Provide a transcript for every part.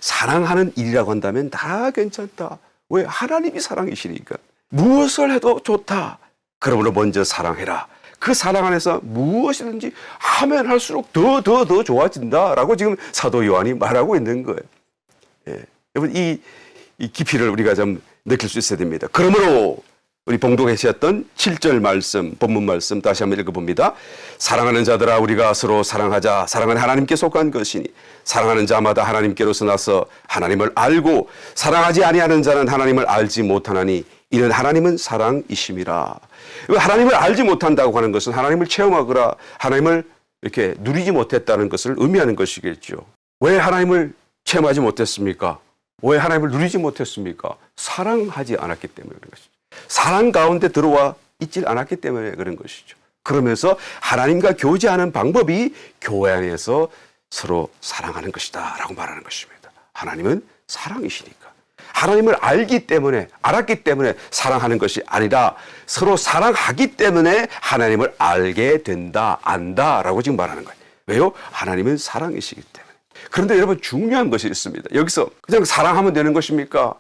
사랑하는 일이라고 한다면 다 괜찮다. 왜? 하나님이 사랑이시니까. 무엇을 해도 좋다. 그러므로 먼저 사랑해라. 그 사랑 안에서 무엇이든지 하면 할수록 더 좋아진다라고 지금 사도 요한이 말하고 있는 거예요. 예. 여러분 이 깊이를 우리가 좀 느낄 수 있어야 됩니다. 그러므로 우리 봉독하셨던 7절 말씀, 본문 말씀 다시 한번 읽어봅니다. 사랑하는 자들아 우리가 서로 사랑하자. 사랑은 하나님께 속한 것이니 사랑하는 자마다 하나님께로서 나서 하나님을 알고 사랑하지 아니하는 자는 하나님을 알지 못하나니 이는 하나님은 사랑이심이라. 하나님을 알지 못한다고 하는 것은 하나님을 체험하거나 하나님을 이렇게 누리지 못했다는 것을 의미하는 것이겠죠. 왜 하나님을 체험하지 못했습니까? 왜 하나님을 누리지 못했습니까? 사랑하지 않았기 때문에 그런 것이죠. 사랑 가운데 들어와 있질 않았기 때문에 그런 것이죠. 그러면서 하나님과 교제하는 방법이 교회 안에서 서로 사랑하는 것이다 라고 말하는 것입니다. 하나님은 사랑이시니까. 하나님을 알았기 때문에 사랑하는 것이 아니라 서로 사랑하기 때문에 하나님을 알게 된다, 안다라고 지금 말하는 거예요. 왜요? 하나님은 사랑이시기 때문에. 그런데 여러분 중요한 것이 있습니다. 여기서 그냥 사랑하면 되는 것입니까?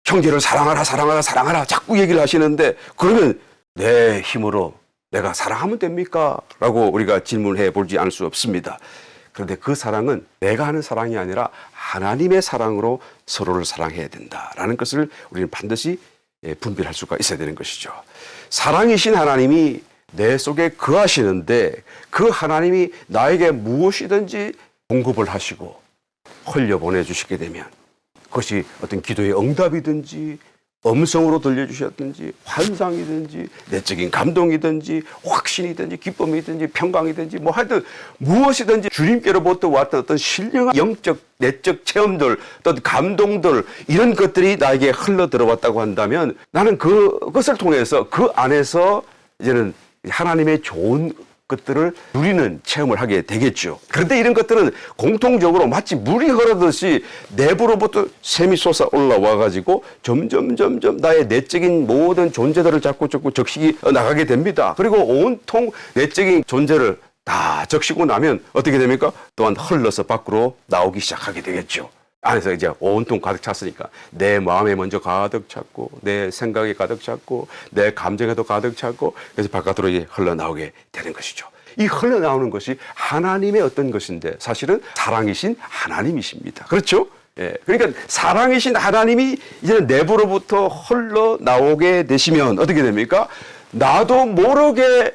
형제를 사랑하라 자꾸 얘기를 하시는데 그러면 내 힘으로 내가 사랑하면 됩니까? 라고 우리가 질문해 보지 않을 수 없습니다. 그런데 그 사랑은 내가 하는 사랑이 아니라 하나님의 사랑으로 서로를 사랑해야 된다라는 것을 우리는 반드시 분별할 수가 있어야 되는 것이죠. 사랑이신 하나님이 내 속에 거하시는데 그 하나님이 나에게 무엇이든지 공급을 하시고 흘려보내 주시게 되면 그것이 어떤 기도의 응답이든지 음성으로 들려주셨든지 환상이든지 내적인 감동이든지 확신이든지 기쁨이든지 평강이든지 뭐 하여튼 무엇이든지 주님께로부터 왔던 어떤 신령한 영적 내적 체험들 어떤 감동들 이런 것들이 나에게 흘러 들어왔다고 한다면 나는 그것을 통해서 그 안에서 이제는 하나님의 좋은 것들을 누리는 체험을 하게 되겠죠. 그런데 이런 것들은 공통적으로 마치 물이 흐르듯이 내부로부터 샘이 솟아 올라와 가지고 점점 나의 내적인 모든 존재들을 자꾸 적시기 나가게 됩니다. 그리고 온통 내적인 존재를 다 적시고 나면 어떻게 됩니까? 또한 흘러서 밖으로 나오기 시작하게 되겠죠. 안에서 이제 온통 가득 찼으니까 내 마음에 먼저 가득 찼고 내 생각에 가득 찼고 내 감정에도 가득 찼고 그래서 바깥으로 이제 흘러나오게 되는 것이죠. 이 흘러나오는 것이 하나님의 어떤 것인데 사실은 사랑이신 하나님이십니다. 그렇죠? 예. 그러니까 사랑이신 하나님이 이제는 내부로부터 흘러나오게 되시면 어떻게 됩니까? 나도 모르게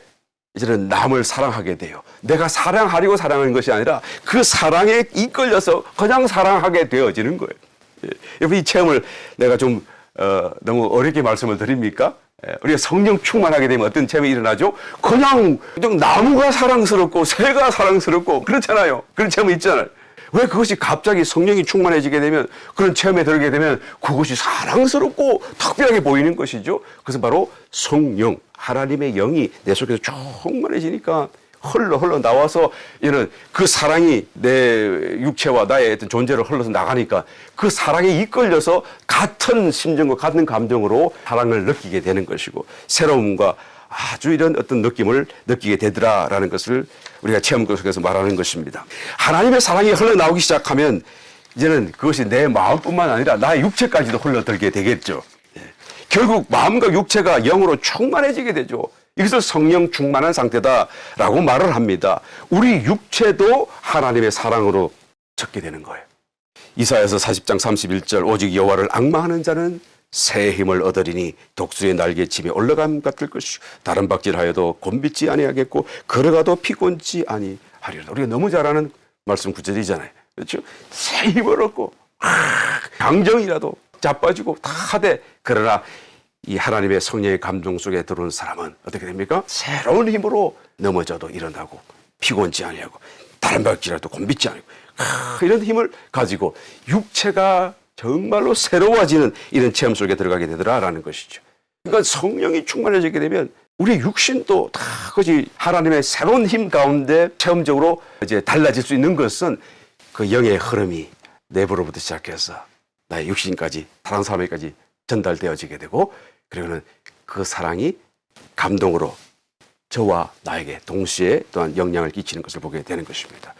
이제는 남을 사랑하게 돼요. 내가 사랑하려고 사랑하는 것이 아니라 그 사랑에 이끌려서 그냥 사랑하게 되어지는 거예요. 예. 여러분 이 체험을 내가 좀 너무 어렵게 말씀을 드립니까? 예. 우리가 성령 충만하게 되면 어떤 체험이 일어나죠? 그냥 나무가 사랑스럽고 새가 사랑스럽고 그렇잖아요. 그런 체험이 있잖아요. 왜 그것이 갑자기 성령이 충만해지게 되면 그런 체험에 들게 되면 그것이 사랑스럽고 특별하게 보이는 것이죠. 그래서 바로 성령, 하나님의 영이 내 속에서 충만해지니까 흘러 나와서 이는 그 사랑이 내 육체와 나의 어떤 존재를 흘러서 나가니까 그 사랑에 이끌려서 같은 심정과 같은 감정으로 사랑을 느끼게 되는 것이고 새로움과 아주 이런 어떤 느낌을 느끼게 되더라라는 것을 우리가 체험 속에서 말하는 것입니다. 하나님의 사랑이 흘러나오기 시작하면 이제는 그것이 내 마음뿐만 아니라 나의 육체까지도 흘러들게 되겠죠. 결국 마음과 육체가 영으로 충만해지게 되죠. 이것을 성령 충만한 상태다라고 말을 합니다. 우리 육체도 하나님의 사랑으로 젖게 되는 거예요. 이사야서 40장 31절 오직 여호와를 앙망하는 자는 새 힘을 얻으리니 독수의 날개침에 올라감 같을 것이요 다른 박질하여도 곤빗지 아니하겠고 걸어가도 피곤치 아니하리라. 우리가 너무 잘 아는 말씀 구절이잖아요. 그렇죠? 새 힘을 얻고 강정이라도 자빠지고 다 하되 그러나 이 하나님의 성령의 감동 속에 들어온 사람은 어떻게 됩니까? 새로운 힘으로 넘어져도 일어나고 피곤치 아니하고 다른 박질하여도 곤빗지 아니고 이런 힘을 가지고 육체가 정말로 새로워지는 이런 체험 속에 들어가게 되더라라는 것이죠. 그러니까 성령이 충만해지게 되면 우리 육신도 다 그것이 하나님의 새로운 힘 가운데 체험적으로 이제 달라질 수 있는 것은 그 영의 흐름이 내부로부터 시작해서 나의 육신까지 다른 사람에게까지 전달되어지게 되고 그리고는 그 사랑이 감동으로 저와 나에게 동시에 또한 영향을 끼치는 것을 보게 되는 것입니다.